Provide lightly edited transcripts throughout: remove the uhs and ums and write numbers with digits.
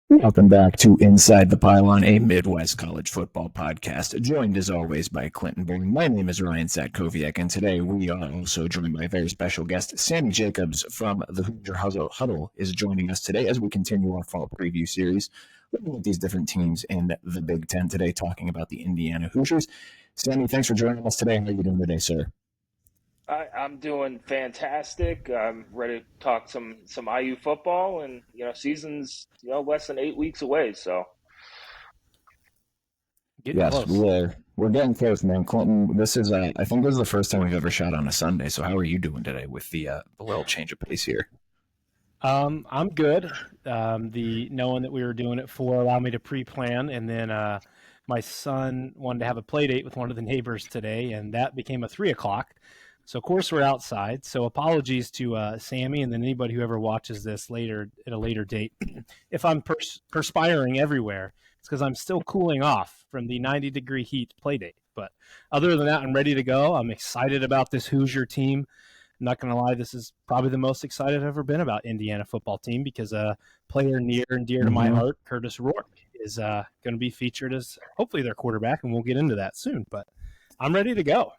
Welcome back to Inside the Pylon, a Midwest college football podcast, joined as always by Clinton Bourne. My name is Ryan Satkoviak, and today we are also joined by a very special guest. Sammy Jacobs from the Hoosier Huddle is joining us today as we continue our fall preview series, looking at these different teams in the Big Ten today, talking about the Indiana Hoosiers. Sammy, thanks for joining us today. How are you doing today, sir? I'm doing fantastic. I'm ready to talk some IU football, and season's less than 8 weeks away. So Getting Yes, close. we're getting close, man. Clinton, this is I think this is the first time we've ever shot on a Sunday. So how are you doing today with the little change of pace here? I'm good. The knowing that we were doing it for allowed me to pre-plan, and then my son wanted to have a play date with one of the neighbors today, and that became a 3 o'clock. So of course we're outside. So apologies to Sammy and then anybody who ever watches this later at a later date. If I'm perspiring everywhere, it's because I'm still cooling off from the 90-degree heat play date. But other than that, I'm ready to go. I'm excited about this Hoosier team. I'm not going to lie, this is probably the most excited I've ever been about Indiana football team because a player near and dear to my heart, Kurtis Rourke, is going to be featured as hopefully their quarterback, and we'll get into that soon. But I'm ready to go.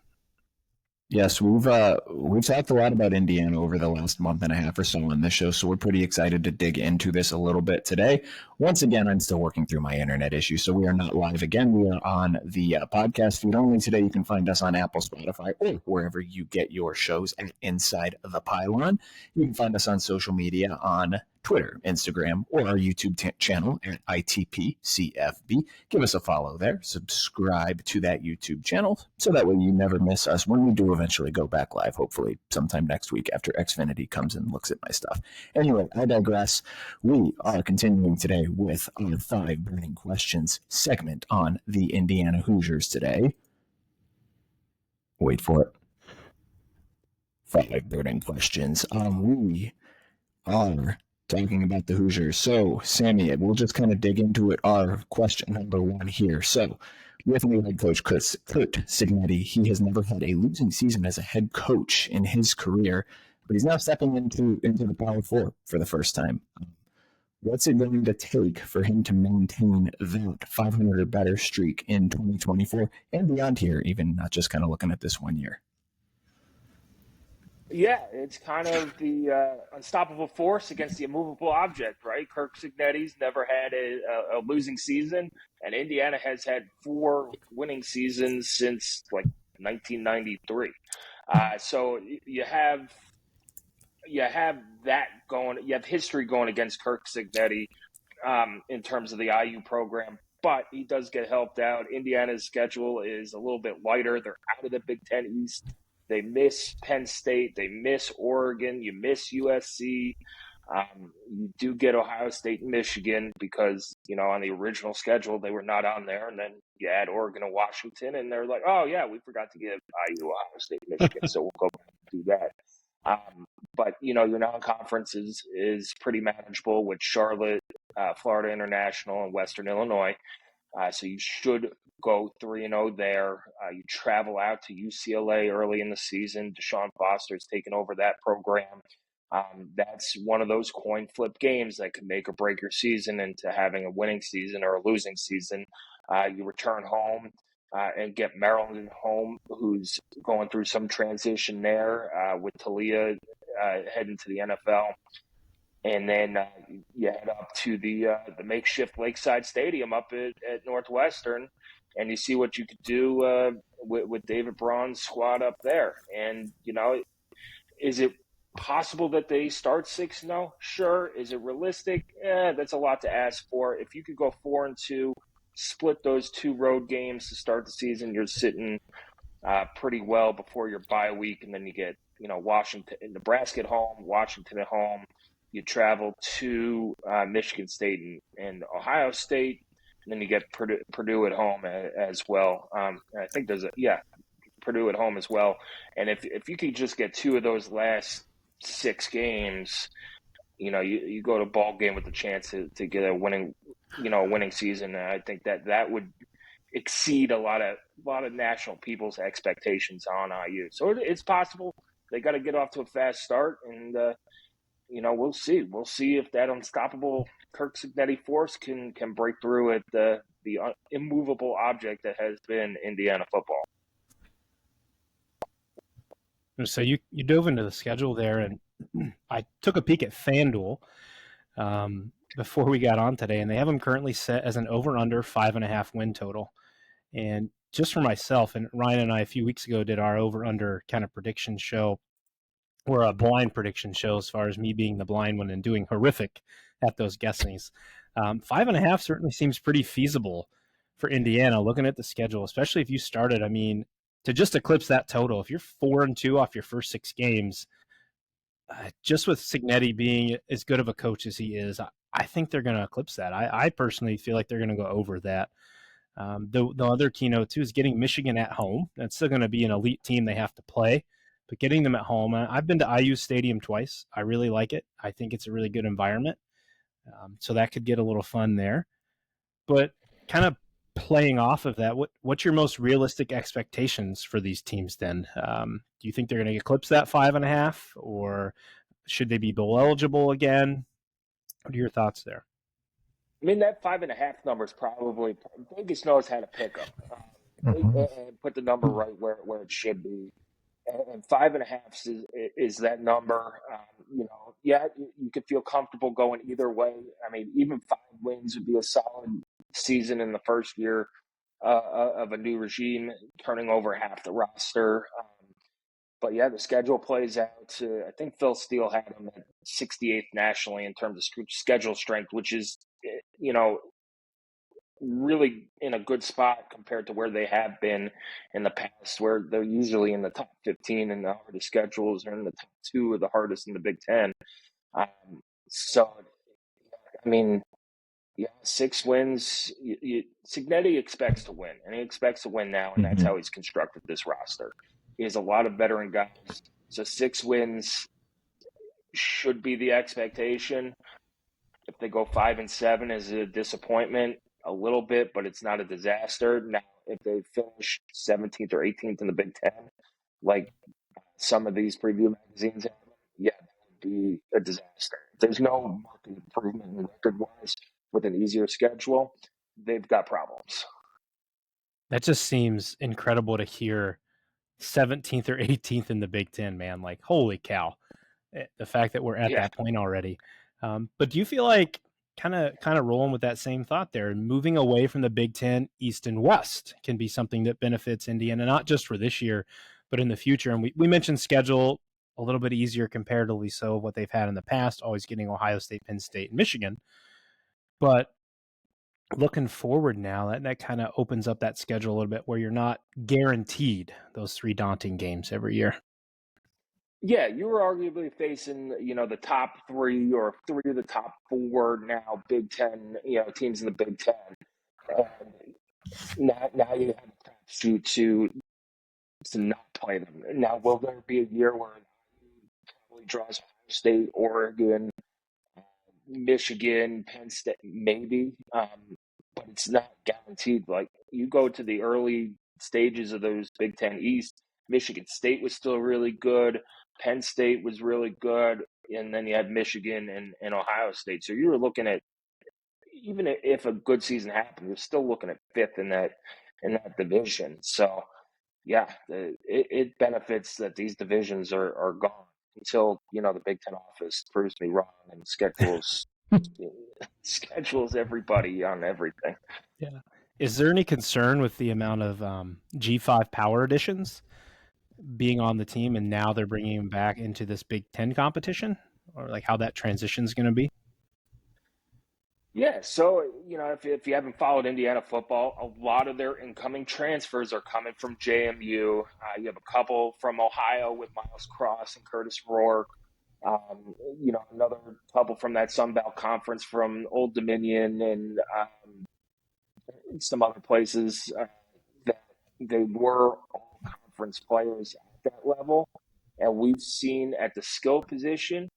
Yes, we've talked a lot about Indiana over the last month and a half or so on this show, so we're pretty excited to dig into this a little bit today. Once again, I'm still working through my internet issue, so we are not live again. We are on the podcast feed only today. You can find us on Apple, Spotify, or wherever you get your shows at Inside the Pylon. You can find us on social media on Twitter, Instagram, or our YouTube channel at ITPCFB. Give us a follow there. Subscribe to that YouTube channel so that way you never miss us when we do eventually go back live, hopefully sometime next week after Xfinity comes and looks at my stuff. Anyway, I digress. We are continuing today with our 5 burning questions segment on the Indiana Hoosiers today. Wait for it. 5 burning questions. We are talking about the Hoosiers. So, Sammy, we'll just kind of dig into it. Our question number 1 here. So, with new head coach Curt Cignetti, he has never had a losing season as a head coach in his career, but he's now stepping into the Power Four for the first time. What's it going to take for him to maintain that 500 or better streak in 2024 and beyond here, even not just kind of looking at this 1 year? yeah, it's kind of the unstoppable force against the immovable object, right? Curt Cignetti's never had a losing season, and Indiana has had 4 winning seasons since like 1993. So you have that going. You have history going against Curt Cignetti in terms of the IU program, but he does get helped out. Indiana's schedule is a little bit lighter. They're out of the Big Ten East. They miss Penn State. They miss Oregon. You miss USC. You do get Ohio State and Michigan because, on the original schedule, they were not on there. And then you add Oregon and Washington, and they're like, oh, yeah, we forgot to give IU Ohio State and Michigan, so we'll go back and do that. But your non-conference is pretty manageable with Charlotte, Florida International, and Western Illinois. So you should go 3-0 there. You travel out to UCLA early in the season. Deshaun Foster's taken over that program. That's one of those coin flip games that can make or break your season into having a winning season or a losing season. You return home and get Maryland home, who's going through some transition there with Talia heading to the NFL. And then you head up to the makeshift Lakeside Stadium up at Northwestern, and you see what you could do with David Braun's squad up there. And, is it possible that they start 6-0? Sure. Is it realistic? That's a lot to ask for. If you could go 4-2, split those 2 road games to start the season, you're sitting pretty well before your bye week, and then you get Washington, Nebraska at home, Washington at home. You travel to Michigan State and Ohio State, and then you get Purdue at home as well. I think there's Purdue at home as well. And if you could just get 2 of those last 6 games, you go to ball game with the chance to get a winning season. And I think that would exceed a lot of national people's expectations on IU. So it's possible. They got to get off to a fast start, and we'll see. We'll see if that unstoppable Curt Cignetti force can break through at the immovable object that has been Indiana football. So you dove into the schedule there, and I took a peek at FanDuel before we got on today, and they have them currently set as an over/under 5.5 win total. And just for myself, and Ryan and I a few weeks ago did our over/under kind of prediction show, or a blind prediction show, as far as me being the blind one and doing horrific at those guessings. 5.5 certainly seems pretty feasible for Indiana, looking at the schedule, especially if you started. I mean, to just eclipse that total, if you're 4-2 off your first 6 games, just with Cignetti being as good of a coach as he is, I think they're going to eclipse that. I personally feel like they're going to go over that. The other keynote, too, is getting Michigan at home. That's still going to be an elite team they have to play, but getting them at home. I've been to IU Stadium twice. I really like it. I think it's a really good environment. So that could get a little fun there. But kind of playing off of that, what's your most realistic expectations for these teams then? Do you think they're going to eclipse that 5.5, or should they be bowl eligible again? What are your thoughts there? I mean, that 5.5 number is probably Vegas knows how to pick them and put the number right where it should be. And 5.5 is that number. You could feel comfortable going either way. I mean, even 5 wins would be a solid season in the first year of a new regime, turning over half the roster. But yeah, the schedule plays out. I think Phil Steele had them at 68th nationally in terms of schedule strength, which is, really in a good spot compared to where they have been in the past, where they're usually in the top 15 in the hardest schedules, or in the top 2 of the hardest in the Big Ten. So, I mean, yeah, 6 wins. Cignetti expects to win, and he expects to win now, and that's how he's constructed this roster. He has a lot of veteran guys, so 6 wins should be the expectation. If they go 5-7, is a disappointment a little bit, but it's not a disaster. Now, if they finish 17th or 18th in the Big Ten, like some of these preview magazines have, yeah, that would be a disaster. There's no market improvement record-wise with an easier schedule. They've got problems. That just seems incredible to hear. 17th or 18th in the Big Ten, man. Like, holy cow. The fact that we're at that point already. But do you feel like kind of rolling with that same thought there, and moving away from the Big Ten, East and West can be something that benefits Indiana, not just for this year, but in the future? And we mentioned schedule a little bit easier comparatively so of what they've had in the past, always getting Ohio State, Penn State, and Michigan. But looking forward now, that kind of opens up that schedule a little bit, where you're not guaranteed those 3 daunting games every year. Yeah, you were arguably facing, the top 3 or 3 of the top 4 now Big Ten, teams in the Big Ten. And now you have a crapshoot to not play them. Now, will there be a year where it probably draws Ohio State, Oregon, Michigan, Penn State? Maybe, but it's not guaranteed. Like, you go to the early stages of those Big Ten East, Michigan State was still really good. Penn State was really good. And then you had Michigan and Ohio State. So you were looking at, even if a good season happened, you're still looking at 5th in that division. So, yeah, it benefits that these divisions are gone until, the Big Ten office proves me wrong and schedules everybody on everything. Yeah. Is there any concern with the amount of G5 power additions being on the team, and now they're bringing him back into this Big Ten competition, or like how that transition is going to be? Yeah, so, if you haven't followed Indiana football, a lot of their incoming transfers are coming from JMU. You have a couple from Ohio with Miles Cross and Kurtis Rourke. Another couple from that Sun Belt Conference from Old Dominion and some other places that they were all conference players at that level. And we've seen at the skill position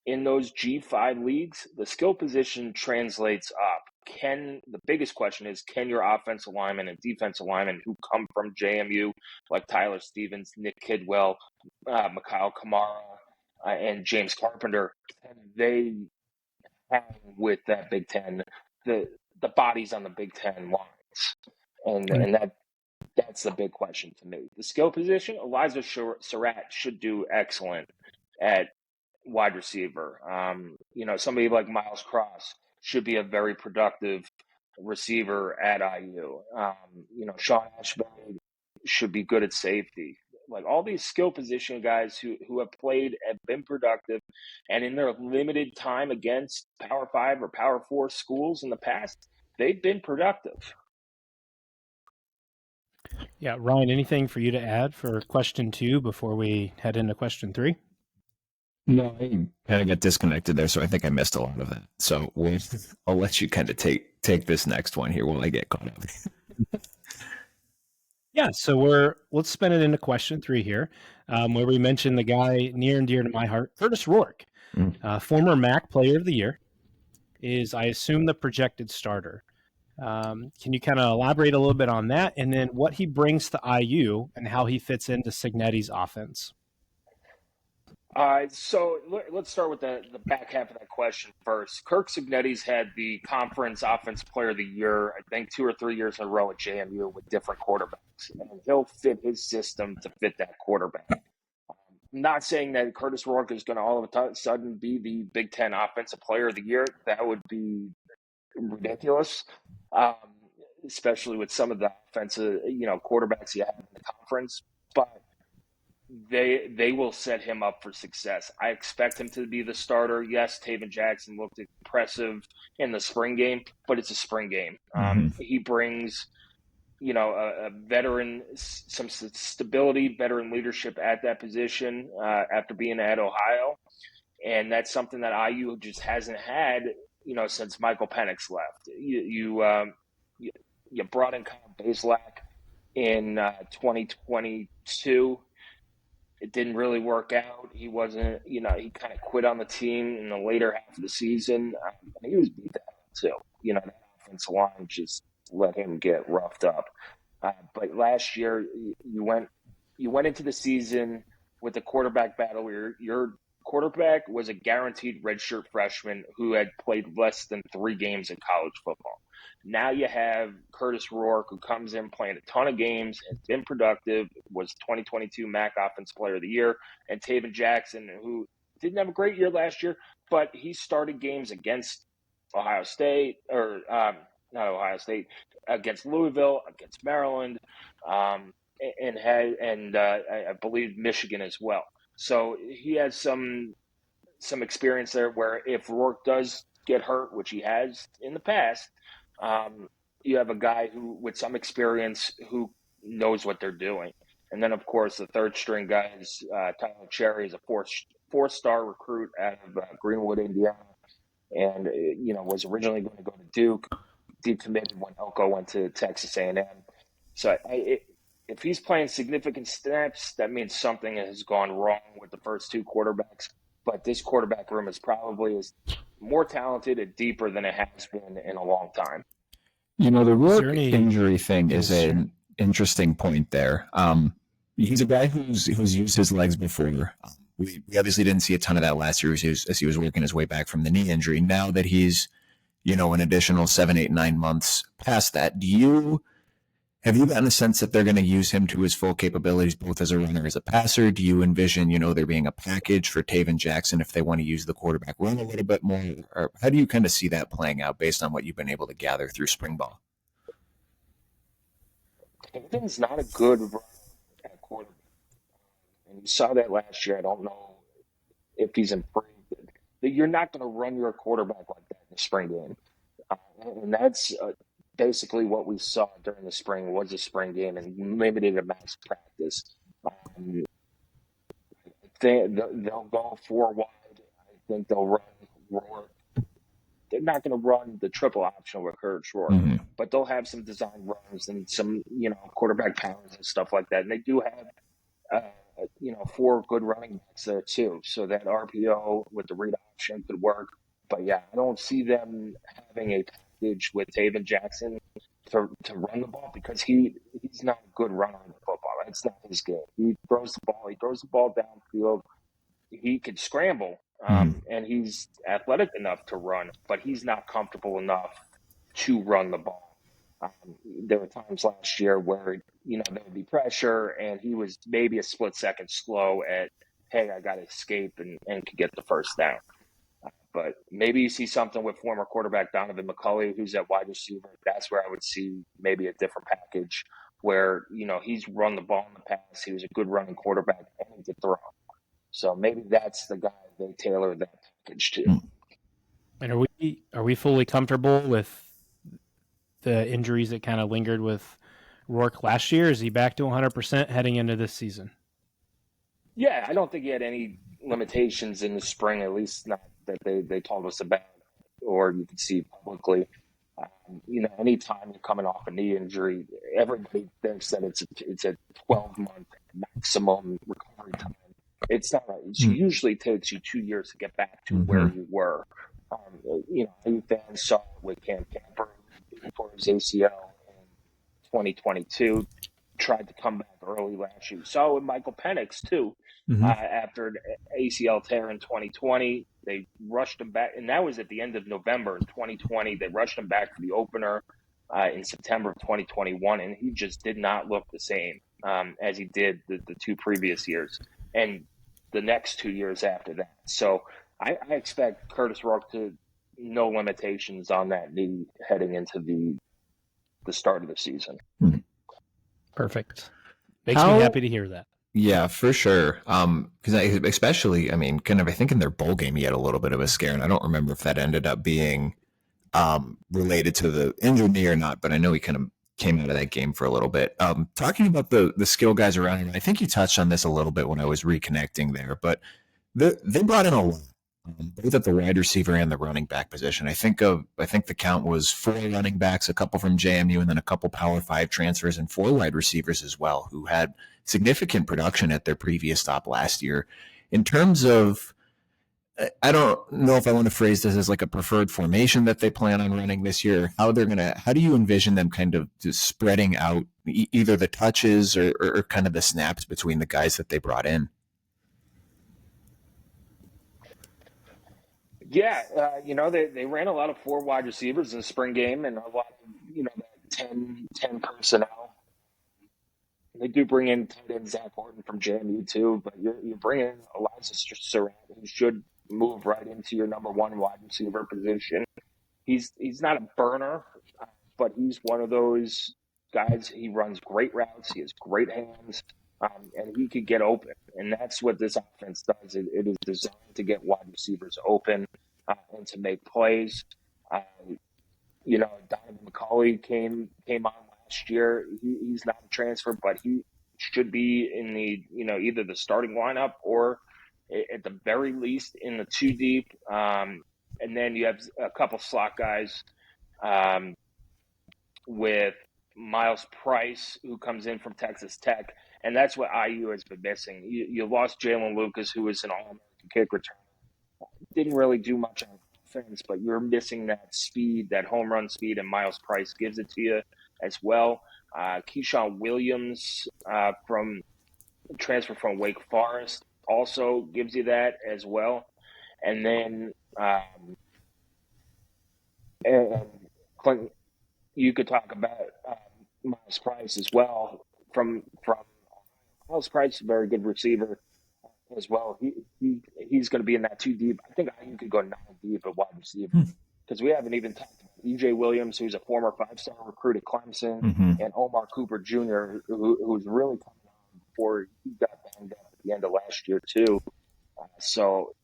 in those G5 leagues, the skill position translates up. The biggest question is, can your offensive linemen and defensive linemen who come from JMU, like Tyler Stevens, Nick Kidwell, Mikhail Kamara, and James Carpenter, can they hang with that Big Ten, the bodies on the Big Ten lines? And that's the big question to me. The skill position, Elijah Surratt should do excellent at wide receiver. Somebody like Miles Cross should be a very productive receiver at IU. Sean Ashbury should be good at safety. Like all these skill position guys who have played have been productive, and in their limited time against Power 5 or Power 4 schools in the past, they've been productive. Yeah, Ryan, anything for you to add for question 2 before we head into question 3? No, I kind of got disconnected there, so I think I missed a lot of that. So I'll let you kind of take this next one here while I get caught up. Yeah, so let's spin it into question 3 here, where we mentioned the guy near and dear to my heart, Kurtis Rourke, former MAC Player of the Year, is, I assume, the projected starter. Can you kind of elaborate a little bit on that, and then what he brings to IU and how he fits into Cignetti's offense? So let's start with the back half of that question first. Curt Cignetti's had the conference offensive player of the year, I think 2 or 3 years in a row at JMU with different quarterbacks. And he'll fit his system to fit that quarterback. I'm not saying that Kurtis Rourke is going to all of a sudden be the Big Ten offensive player of the year. That would be ridiculous, especially with some of the offensive, quarterbacks you have in the conference. But they will set him up for success. I expect him to be the starter. Yes, Taven Jackson looked impressive in the spring game, but it's a spring game. He brings, a veteran, some stability, veteran leadership at that position after being at Ohio. And that's something that IU just hasn't had, since Michael Penix left. You brought in Kyle Bazelak in 2022. It didn't really work out. He wasn't, he kind of quit on the team in the later half of the season. And he was beat down too. That offensive line just let him get roughed up. But last year, you went into the season with the quarterback battle where your quarterback was a guaranteed redshirt freshman who had played less than 3 games in college football. Now you have Kurtis Rourke, who comes in playing a ton of games, has been productive, was 2022 MAC Offensive Player of the Year, and Taven Jackson, who didn't have a great year last year, but he started games against Ohio State, or not Ohio State, against Louisville, against Maryland, and I believe Michigan as well. So he has some experience there where if Rourke does get hurt, which he has in the past, you have a guy who, with some experience, who knows what they're doing. And then, of course, the third string guy is Tyler Cherry, is a four-star recruit out of Greenwood, Indiana, and was originally going to go to Duke, decommitted when Elko went to Texas A&M. So if he's playing significant snaps, that means something has gone wrong with the first 2 quarterbacks. But this quarterback room is probably more talented and deeper than it has been in a long time. The Rourke injury thing is an interesting point there. He's a guy who's used his legs before. We obviously didn't see a ton of that last year as he was working his way back from the knee injury. Now that he's, an additional 7, 8, 9 months past that, have you gotten a sense that they're going to use him to his full capabilities, both as a runner, as a passer? Do you envision, there being a package for Taven Jackson if they want to use the quarterback run a little bit more? Or how do you kind of see that playing out based on what you've been able to gather through spring ball? Taven's not a good runner at quarterback. And you saw that last year. I don't know if he's improved. You're not going to run your quarterback like that in the spring game. And that's basically what we saw during the spring was a spring game and limited amounts of practice. They'll go 4 wide. I think they'll run Rourke. They're not going to run the triple option with Kurtis Rourke, but they'll have some design runs and some, quarterback powers and stuff like that. And they do have, 4 good running backs there too. So that RPO with the read option could work. But yeah, I don't see them having a package with Taven Jackson to run the ball because he's not a good runner in the football. That's not his game. He throws the ball downfield he could scramble, and he's athletic enough to run, but he's not comfortable enough to run the ball. There were times last year where, there would be pressure and he was maybe a split second slow at, hey, I got to escape and could get the first down. But maybe you see something with former quarterback Donovan McCulley, who's at wide receiver. That's where I would see maybe a different package where, he's run the ball in the past. He was a good running quarterback and he could throw. So maybe that's the guy they tailor that package to. And are we fully comfortable with the injuries that kind of lingered with Rourke last year? Is he back to 100% heading into this season? Yeah, I don't think he had any limitations in the spring, at least not that they told us about or you can see publicly. Anytime you're coming off a knee injury, everybody thinks that it's a 12-month maximum recovery time. It's not. It usually takes you 2 years to get back to where you were. You fans saw it with Cam Camper for his ACL in 2022. Tried to come back early last year. Saw it with Michael Penix too. After an ACL tear in 2020, they rushed him back, and that was at the end of November in 2020. They rushed him back for the opener in September of 2021, and he just did not look the same as he did the 2 previous years and the next 2 years after that. So I expect Kurtis Rourke to no limitations on that knee heading into the start of the season. Perfect. Makes me happy to hear that. Yeah, for sure. Because especially, I think in their bowl game, he had a little bit of a scare, and I don't remember if that ended up being related to the injured knee or not, but I know he kind of came out of that game for a little bit. Talking about the skill guys around him, I think you touched on this a little bit when I was reconnecting there, but they brought in a lot, both at the wide receiver and the running back position. I think the count was 4 running backs, a couple from JMU, and then a couple Power 5 transfers, and 4 wide receivers as well, who had significant production at their previous stop last year. In terms of, I don't know if I want to phrase this as like a preferred formation that they plan on running this year. How do you envision them kind of just spreading out either the touches or kind of the snaps between the guys that they brought in? Yeah, they ran a lot of 4 wide receivers in the spring game and a lot of, that 10 personnel. They do bring in tight end Zach Horton from JMU too, but you're bringing in Elijah Surratt, who should move right into your number 1 wide receiver position. He's not a burner, but he's one of those guys. He runs great routes. He has great hands, and he could get open. And that's what this offense does. It is designed to get wide receivers open and to make plays. Donovan McCulley came on last year. He's not a transfer, but he should be in the either the starting lineup or at the very least in the 2 deep. And then you have a couple slot guys with Miles Price, who comes in from Texas Tech, and that's what IU has been missing. You lost Jalen Lucas, who was an All-American kick returner. Didn't really do much on offense, but you're missing that speed, that home run speed, and Miles Price gives it to you as well. Keyshawn Williams from transfer from Wake Forest also gives you that as well. And then and Clinton, you could talk about Miles Price as well. From Miles Price, a very good receiver as well. He's going to be in that 2 deep. I think you could go 9 deep at wide receiver because we haven't even talked about EJ Williams, who's a former 5-star recruit at Clemson, and Omar Cooper Jr., who's really coming on before he got banged up at the end of last year too. So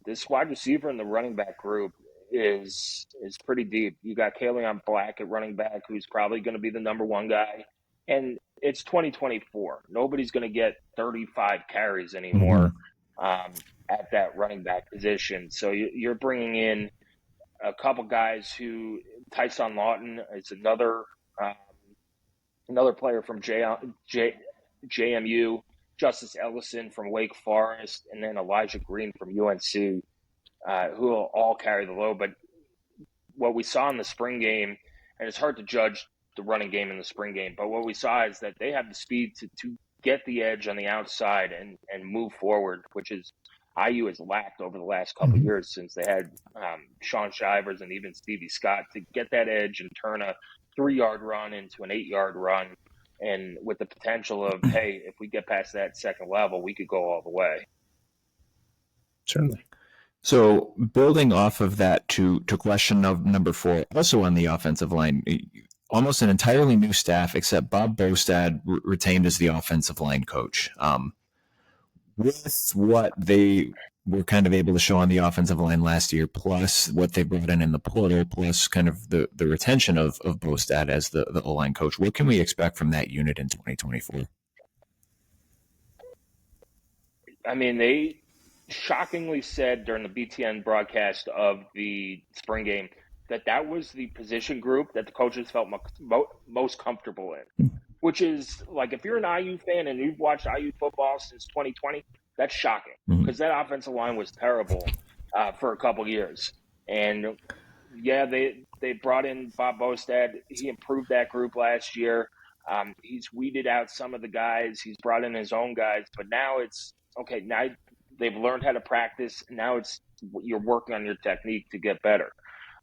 this wide receiver and the running back group is pretty deep. You got Kaleon Black at running back, who's probably going to be the number 1 guy. And it's 2024. Nobody's going to get 35 carries anymore at that running back position. So you're bringing in a couple guys who Tyson Lawton is another player from JMU, Justice Ellison from Wake Forest, and then Elijah Green from UNC, who will all carry the load. But what we saw in the spring game, and it's hard to judge the running game in the spring game, but what we saw is that they have the speed to get the edge on the outside and move forward, which is IU has lacked over the last couple of years since they had Sean Shivers and even Stevie Scott to get that edge and turn a 3-yard run into an 8-yard run. And with the potential of, hey, if we get past that second level, we could go all the way. Certainly. So building off of that to question of number 4, also on the offensive line, almost an entirely new staff, except Bob Bostad retained as the offensive line coach. With what they were kind of able to show on the offensive line last year, plus what they brought in the portal, plus kind of the retention of Bostad as the O-line coach, what can we expect from that unit in 2024? I mean, they shockingly said during the BTN broadcast of the spring game that was the position group that the coaches felt most comfortable in, which is like, if you're an IU fan and you've watched IU football since 2020, that's shocking because that offensive line was terrible for a couple years. And yeah, they brought in Bob Bostad. He improved that group last year. He's weeded out some of the guys. He's brought in his own guys, but now it's okay. Now they've learned how to practice. Now you're working on your technique to get better.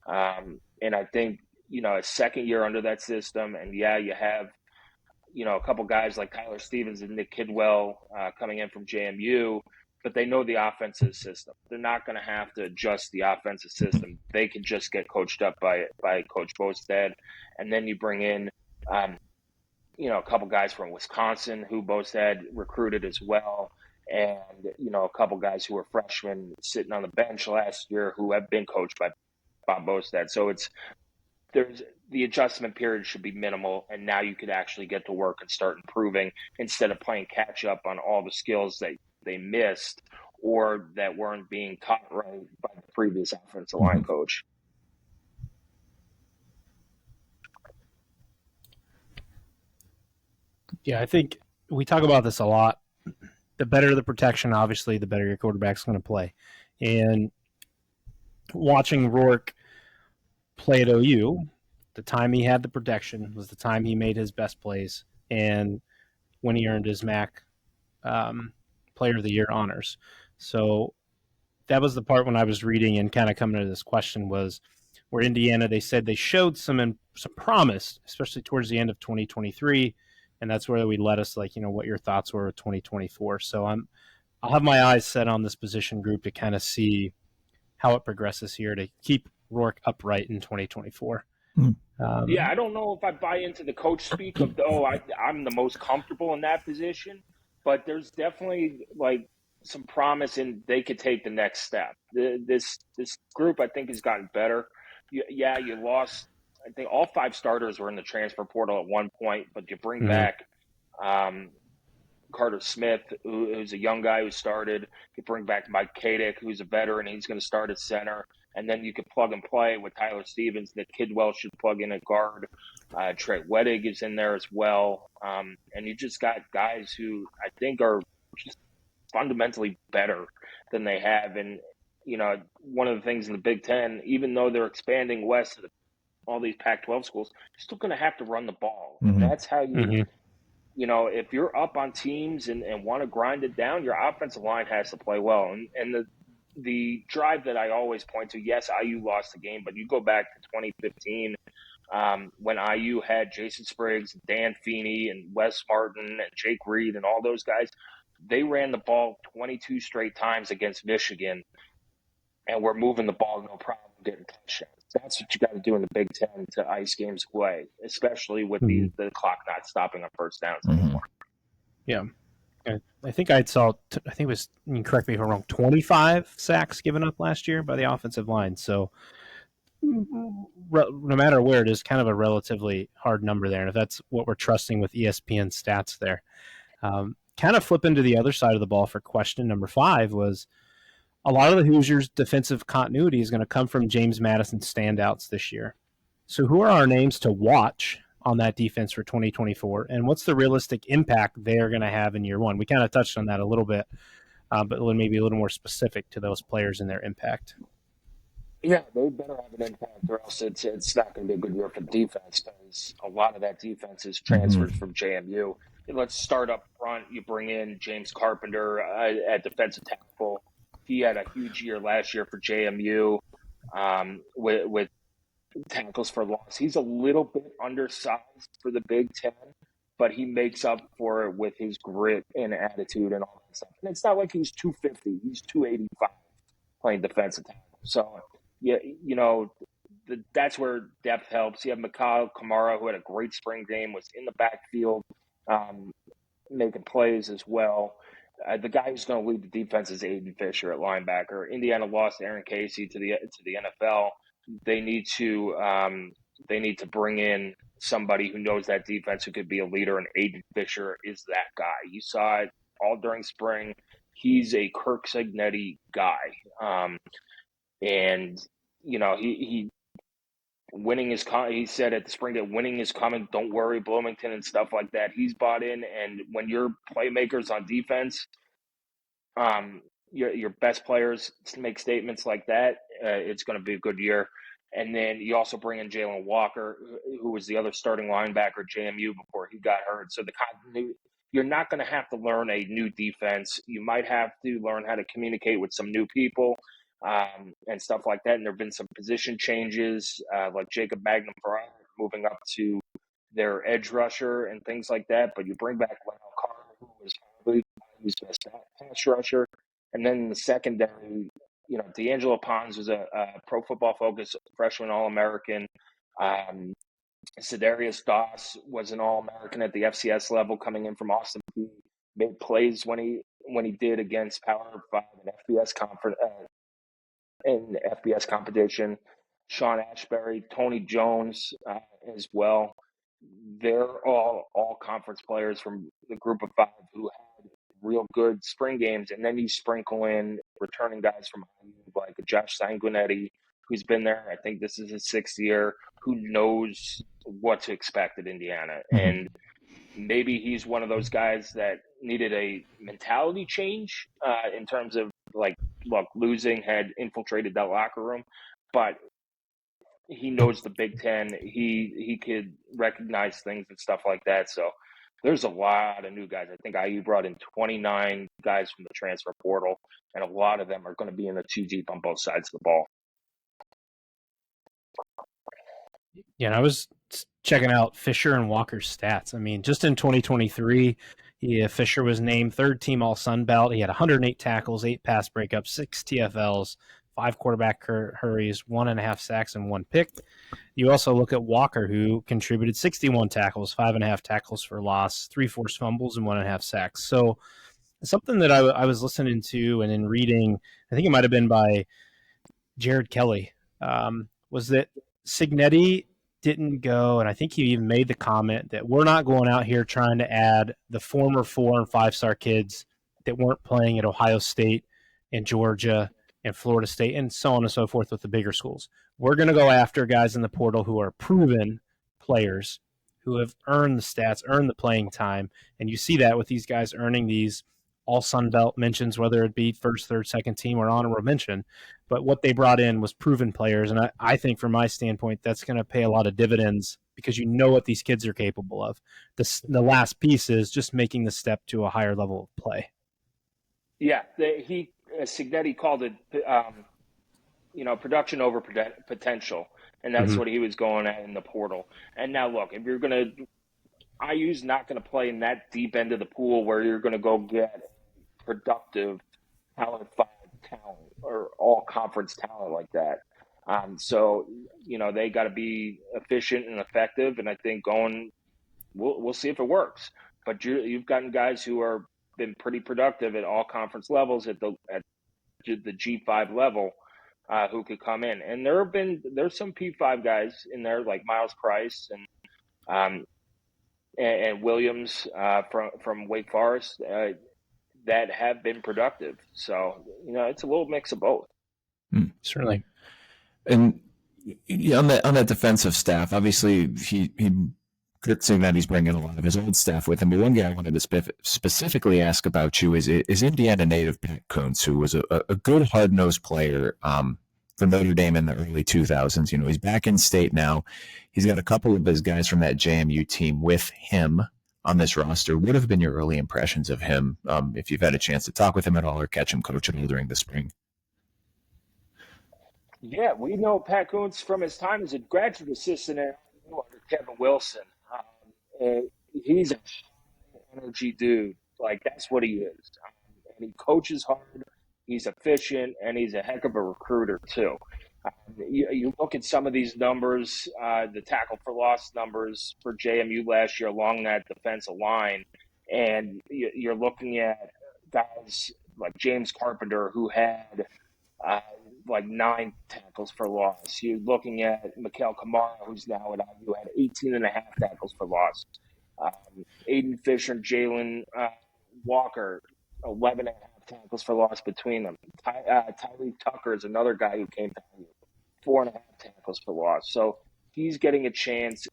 And I think, a second year under that system, and you have, a couple guys like Tyler Stevens and Nick Kidwell coming in from JMU, but they know the offensive system. They're not going to have to adjust the offensive system. They can just get coached up by Coach Bostad. And then you bring in, a couple guys from Wisconsin who Bostad recruited as well. And, a couple guys who were freshmen sitting on the bench last year who have been coached by Bob Bostad. So the adjustment period should be minimal, and now you could actually get to work and start improving instead of playing catch up on all the skills that they missed or that weren't being taught right by the previous offensive line coach. Yeah, I think we talk about this a lot. The better the protection, obviously, the better your quarterback's going to play. And watching Rourke play at OU, the time he had the protection was the time he made his best plays and when he earned his MAC Player of the Year honors. So that was the part when I was reading and kind of coming to this question was where Indiana, they said they showed some promise, especially towards the end of 2023, and that's where we let us what your thoughts were of 2024. So I'll have my eyes set on this position group to kind of see how it progresses here to keep Rourke upright in 2024. Yeah, I don't know if I buy into the coach speak of, I'm the most comfortable in that position, but there's definitely some promise in they could take the next step. This group, I think, has gotten better. You lost, I think all 5 starters were in the transfer portal at one point, but you bring back Carter Smith, who's a young guy who started. You bring back Mike Kadick, who's a veteran. He's going to start at center. And then you could plug and play with Tyler Stevens. Nick Kidwell should plug in at guard. Trey Wettig is in there as well. And you just got guys who I think are just fundamentally better than they have. And, one of the things in the Big Ten, even though they're expanding west of all these Pac-12 schools, you're still going to have to run the ball. That's how you if you're up on teams and want to grind it down, your offensive line has to play well. And the drive that I always point to, yes, IU lost the game, but you go back to 2015 when IU had Jason Spriggs, Dan Feeney, and Wes Martin, and Jake Reed, and all those guys. They ran the ball 22 straight times against Michigan, and we're moving the ball no problem, getting touchdowns. That's what you got to do in the Big Ten to ice games away, especially with the clock not stopping on first downs anymore. Yeah. I think I saw, I think it was, you can correct me if I'm wrong, 25 sacks given up last year by the offensive line. So no matter where it is, kind of a relatively hard number there. And if that's what we're trusting with ESPN stats there. Kind of flipping to the other side of the ball for question number 5 was a lot of the Hoosiers' defensive continuity is going to come from James Madison standouts this year. So who are our names to watch on that defense for 2024, and what's the realistic impact they're going to have in year one? We kind of touched on that a little bit, but maybe a little more specific to those players and their impact. Yeah, they better have an impact, or else it's not going to be a good year for the defense, because a lot of that defense is transfers from JMU. And let's start up front. You bring in James Carpenter at defensive tackle. He had a huge year last year for JMU with tackles for loss. He's a little bit undersized for the Big Ten, but he makes up for it with his grit and attitude and all that stuff. And it's not like he's 250; he's 285 playing defensive tackle. So, yeah, that's where depth helps. You have Mikhail Kamara, who had a great spring game, was in the backfield making plays as well. The guy who's going to lead the defense is Aiden Fisher at linebacker. Indiana lost Aaron Casey to the NFL. They need to bring in somebody who knows that defense, who could be a leader, and Aiden Fisher is that guy. You saw it all during spring. He's a Curt Cignetti guy, and he winning is coming. He said at the spring that winning is coming. Don't worry, Bloomington and stuff like that. He's bought in, and when your playmakers on defense, your best players make statements like that, it's going to be a good year. And then you also bring in Jalen Walker, who was the other starting linebacker at JMU before he got hurt. So the continuity, you're not going to have to learn a new defense. You might have to learn how to communicate with some new people and stuff like that. And there have been some position changes, like Jacob Magnum moving up to their edge rusher and things like that. But you bring back Lionel Carter, who was probably his best pass rusher. And then in the secondary, D'Angelo Pons was a Pro Football Focus freshman All-American. Cedarius Doss was an All-American at the FCS level coming in from Austin. He made plays when he did against Power 5 and FBS conference in the FBS competition. Sean Ashbury, Tony Jones as well. They're all conference players from the group of 5 who had real good spring games. And then you sprinkle in returning guys from like Josh Sanguinetti, who's been there. I think this is his 6th year, who knows what to expect at Indiana. And maybe he's one of those guys that needed a mentality change in terms of losing had infiltrated that locker room, but he knows the Big Ten. He could recognize things and stuff like that. So there's a lot of new guys. I think IU brought in 29 guys from the transfer portal, and a lot of them are going to be in the 2 deep on both sides of the ball. Yeah, and I was checking out Fisher and Walker's stats. I mean, just in 2023, Fisher was named 3rd team All Sun Belt. He had 108 tackles, 8 pass breakups, 6 TFLs, 5 quarterback hurries, 1.5 sacks, and 1 pick. You also look at Walker, who contributed 61 tackles, 5.5 tackles for loss, 3 forced fumbles, and 1.5 sacks. So something that I was listening to and in reading, I think it might have been by Jared Kelly, was that Cignetti didn't go, and I think he even made the comment that we're not going out here trying to add the former 4- and 5-star kids that weren't playing at Ohio State and Georgia and Florida State and so on and so forth with the bigger schools. We're going to go after guys in the portal who are proven players, who have earned the stats, earned the playing time, and you see that with these guys earning these all Sun Belt mentions, whether it be 1st, 3rd, 2nd team or honorable mention. But what they brought in was proven players, and I think from my standpoint, that's going to pay a lot of dividends because you know what these kids are capable of. The last piece is just making the step to a higher level of play. Yeah, Cignetti called it, production over potential, and that's what he was going at in the portal. And now, look, if you're going to, IU's not going to play in that deep end of the pool where you're going to go get productive Power 5 talent or all conference talent like that. So they got to be efficient and effective, and I think we'll see if it works. But you've gotten guys who are been pretty productive at all conference levels at the G5 level who could come in, and there's some P5 guys in there like Miles Price and Williams from Wake Forest that have been productive. So it's a little mix of both. Certainly. And on that defensive staff, obviously Curt saying that he's bringing a lot of his old staff with him. But one guy I wanted to specifically ask about you is Indiana native Pat Kuntz, who was a good hard-nosed player for Notre Dame in the early 2000s. He's back in state now. He's got a couple of his guys from that JMU team with him. on this roster. What have been your early impressions of him, if you've had a chance to talk with him at all or catch him coach at all during the spring? Yeah, we know Pat Kuntz from his time as a graduate assistant at IU under Kevin Wilson. And he's a energy dude. Like, that's what he is. And he coaches hard, he's efficient, and he's a heck of a recruiter, too. You look at some of these numbers, the tackle for loss numbers for JMU last year along that defensive line, and you're looking at guys like James Carpenter, who had like 9 tackles for loss. You're looking at Mikael Kamara, who's now at IU, had 18 and a half tackles for loss. Aiden Fisher and Jalen Walker, 11 and a half tackles for loss between them. Tyree Tucker is another guy who came to IU, 4.5 tackles for loss. So he's getting a chance.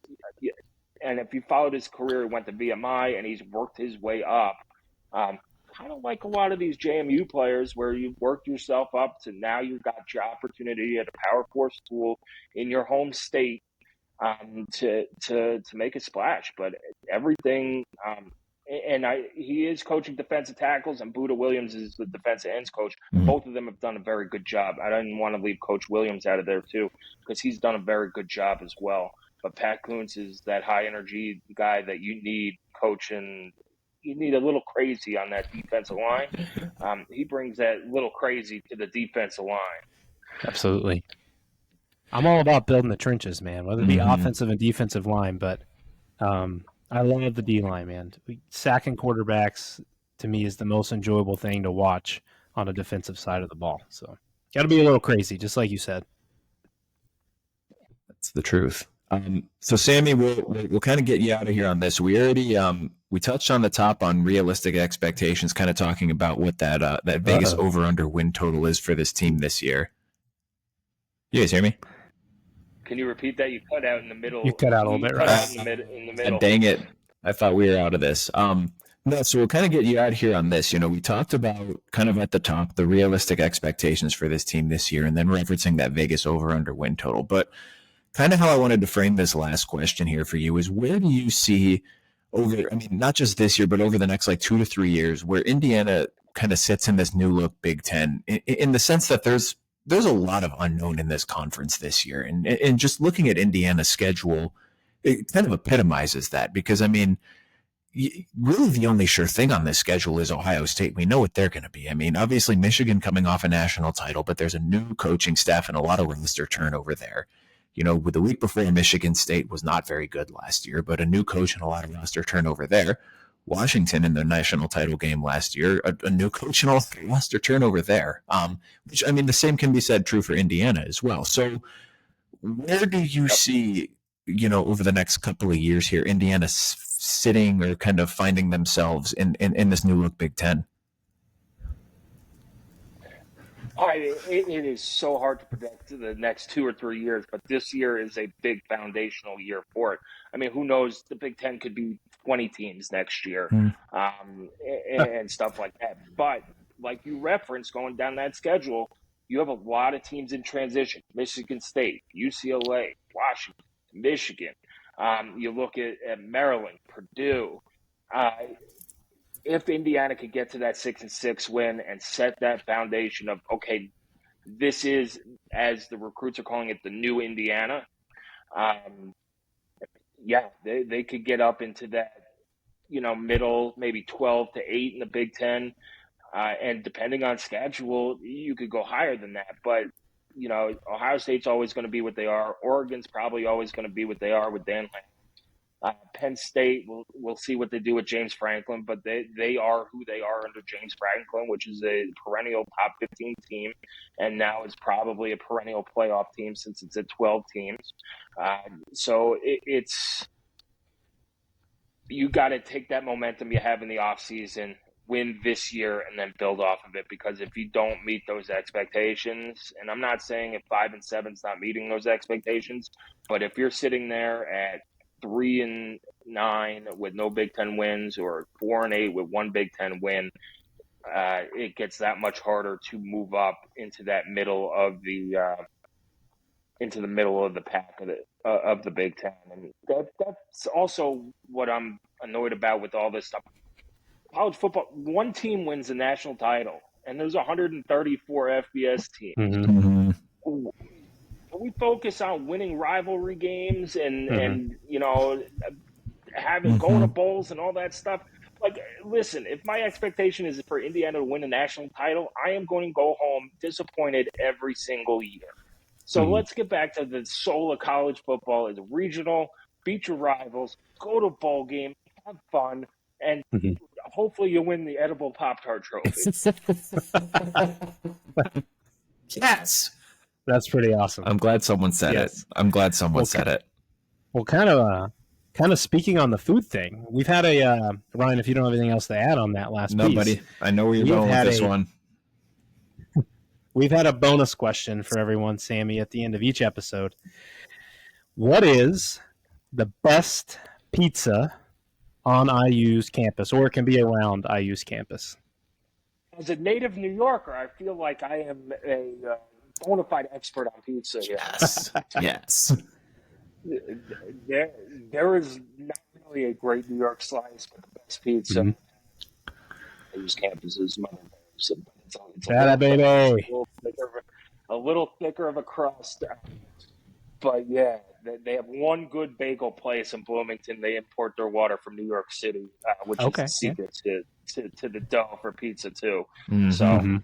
And if you followed his career, he went to VMI and he's worked his way up. Kind of like a lot of these JMU players where you've worked yourself up to now you've got your opportunity at a Power 4 school in your home state to make a splash. But everything he is coaching defensive tackles, and Buda Williams is the defensive ends coach. Mm-hmm. Both of them have done a very good job. I didn't want to leave Coach Williams out of there too, because he's done a very good job as well. But Pat Kuntz is that high energy guy that you need coaching. You need a little crazy on that defensive line. He brings that little crazy to the defensive line. Absolutely. I'm all about building the trenches, man, whether it be offensive and defensive line, but I love the D-line, man. Sacking quarterbacks, to me, is the most enjoyable thing to watch on a defensive side of the ball. So got to be a little crazy, just like you said. That's the truth. So Sammy, we'll kind of get you out of here on this. We already we touched on the top on realistic expectations, kind of talking about what that Vegas over/under win total is for this team this year. You guys hear me? Can you repeat that? You cut out in the middle. You cut out a little bit, right? In the middle. Dang it! I thought we were out of this. No, so we'll kind of get you out here on this. You know, we talked about kind of at the top the realistic expectations for this team this year, and then referencing that Vegas over/under win total, but kind of how I wanted to frame this last question here for you is, where do you see not just this year, but over the next like 2 to 3 years, where Indiana kind of sits in this new look Big Ten, in the sense that there's a lot of unknown in this conference this year. And just looking at Indiana's schedule, it kind of epitomizes that, because, I mean, really the only sure thing on this schedule is Ohio State. We know what they're going to be. I mean, obviously Michigan coming off a national title, but there's a new coaching staff and a lot of roster turnover there. You know, with the week before, Michigan State was not very good last year, but a new coach and a lot of roster turnover there. Washington in the national title game last year, a new coach and a lot of roster turnover there. Which, I mean, the same can be said true for Indiana as well. So where do you see, you know, over the next couple of years here, Indiana sitting or kind of finding themselves in this new look Big Ten? It is so hard to predict the next 2 or 3 years, but this year is a big foundational year for it. I mean, who knows? The Big Ten could be 20 teams next year, and stuff like that. But like you referenced, going down that schedule, you have a lot of teams in transition. Michigan State, UCLA, Washington, Michigan. You look at Maryland, Purdue. If Indiana could get to that 6-6 win and set that foundation of, okay, this is, as the recruits are calling it, the new Indiana, they could get up into that, you know, middle, maybe 12 to 8 in the Big Ten. And depending on schedule, you could go higher than that. But, you know, Ohio State's always going to be what they are. Oregon's probably always going to be what they are with Dan Lanning. Penn State, we'll see what they do with James Franklin, but they are who they are under James Franklin, which is a perennial top 15 team, and now is probably a perennial playoff team since it's at 12 teams. So it's you got to take that momentum you have in the offseason, win this year, and then build off of it, because if you don't meet those expectations, and I'm not saying if 5-7 is not meeting those expectations, but if you're sitting there at 3-9 with no Big Ten wins, or 4-8 with one Big Ten win, it gets that much harder to move up into that middle of the pack of the Big Ten, and that's also what I'm annoyed about with all this stuff. College football, one team wins the national title, and there's 134 FBS teams. Mm-hmm. Can we focus on winning rivalry games and having going to bowls and all that stuff? Like, listen, if my expectation is for Indiana to win a national title, I am going to go home disappointed every single year. So let's get back to the soul of college football is regional, beat your rivals, go to a bowl game, have fun, and hopefully you win the edible Pop-Tart trophy. Yes. That's pretty awesome. I'm glad someone said it. I'm glad someone said it. Well, kind of speaking on the food thing, we've had a Ryan. If you don't have anything else to add on that last piece, buddy. I know where you're going with this one. We've had a bonus question for everyone, Sammy, at the end of each episode. What is the best pizza on IU's campus, or it can be around IU's campus? As a native New Yorker, I feel like I am a bona fide expert on pizza here. Yes. Yes. There is not really a great New York slice, but the best pizza IU's campus is Mother Bear's. A little thicker of a crust. But yeah, they have one good bagel place in Bloomington. They import their water from New York City, which is the secret to the dough for pizza too. So,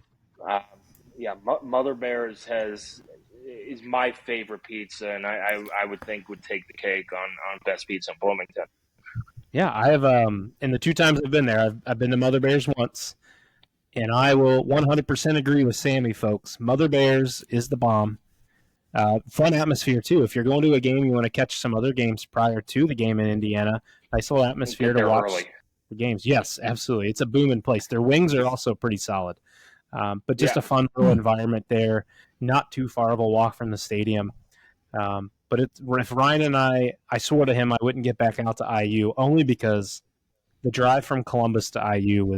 Mother Bear's is my favorite pizza, and I would think would take the cake on best pizza in Bloomington. Yeah, I have. In the 2 times I've been there, I've been to Mother Bear's once. And I will 100% agree with Sammy, folks. Mother Bear's is the bomb. Fun atmosphere, too. If you're going to a game, you want to catch some other games prior to the game in Indiana. Nice little atmosphere to watch the games. Yes, absolutely. It's a booming place. Their wings are also pretty solid. But just a fun little environment there. Not too far of a walk from the stadium. But if Ryan and I swore to him I wouldn't get back out to IU, only because the drive from Columbus to IU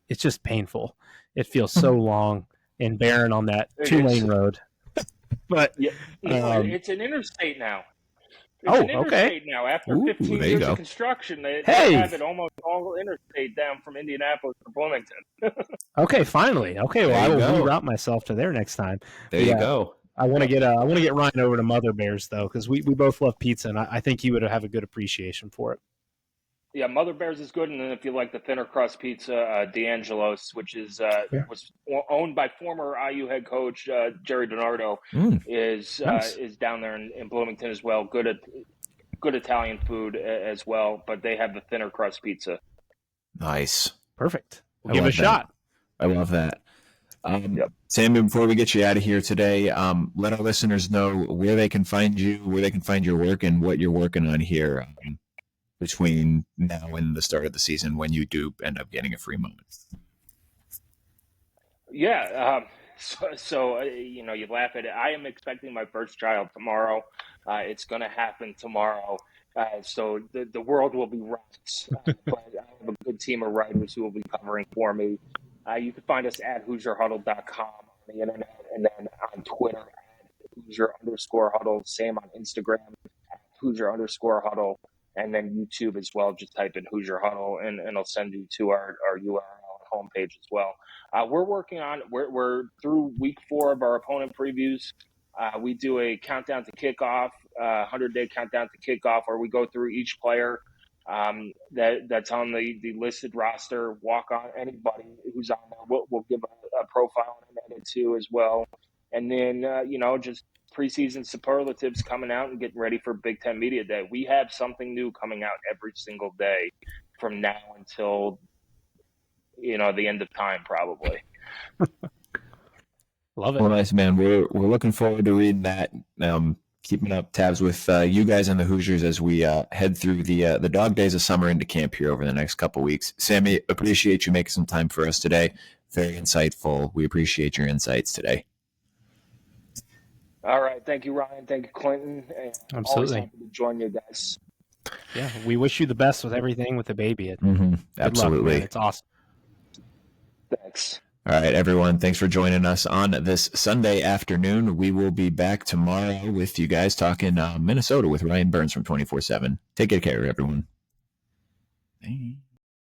it's just painful. It feels so long and barren on that 2-lane road. But it's an interstate now. Now. After 15 years of construction, they have it almost all interstate down from Indianapolis to Bloomington. Okay, finally. Okay, well, I will reroute myself to there next time. There you go. I want to get Ryan over to Mother Bear's though, because we both love pizza, and I think he would have a good appreciation for it. Yeah, Mother Bear's is good, and then if you like the thinner crust pizza, D'Angelo's, which is was owned by former IU head coach Jerry DiNardo, is down there in Bloomington as well. Good Italian food as well, but they have the thinner crust pizza. Nice, perfect. We'll give it a shot. I love that. Sammy, before we get you out of here today, let our listeners know where they can find you, where they can find your work, and what you're working on here. Between now and the start of the season, when you do end up getting a free moment. Yeah. So you laugh at it. I am expecting my first child tomorrow. It's going to happen tomorrow. So the world will be rocked. But I have a good team of writers who will be covering for me. You can find us at HoosierHuddle.com on the internet, and then on Twitter at Hoosier_Huddle. Same on Instagram at Hoosier_Huddle. And then YouTube as well. Just type in Hoosier Huddle, and it'll send you to our URL and homepage as well. We're working on. We're through week 4 of our opponent previews. We do a countdown to kickoff, 100-day countdown to kickoff, where we go through each player that's on the listed roster. Walk on anybody who's on there. We'll give a profile and an edit too as well. And then just preseason superlatives coming out and getting ready for Big Ten Media Day. We have something new coming out every single day from now until, the end of time, probably. Love it. Well, nice, man. We're looking forward to reading that. Keeping up tabs with you guys and the Hoosiers as we head through the dog days of summer into camp here over the next couple weeks. Sammy, appreciate you making some time for us today. Very insightful. We appreciate your insights today. All right. Thank you, Ryan. Thank you, Clinton. Absolutely. Always happy to join you guys. Yeah, we wish you the best with everything with the baby. Absolutely. Luck, it's awesome. Thanks. All right, everyone. Thanks for joining us on this Sunday afternoon. We will be back tomorrow with you guys talking Minnesota with Ryan Burns from 24/7. Take good care, everyone. Hey.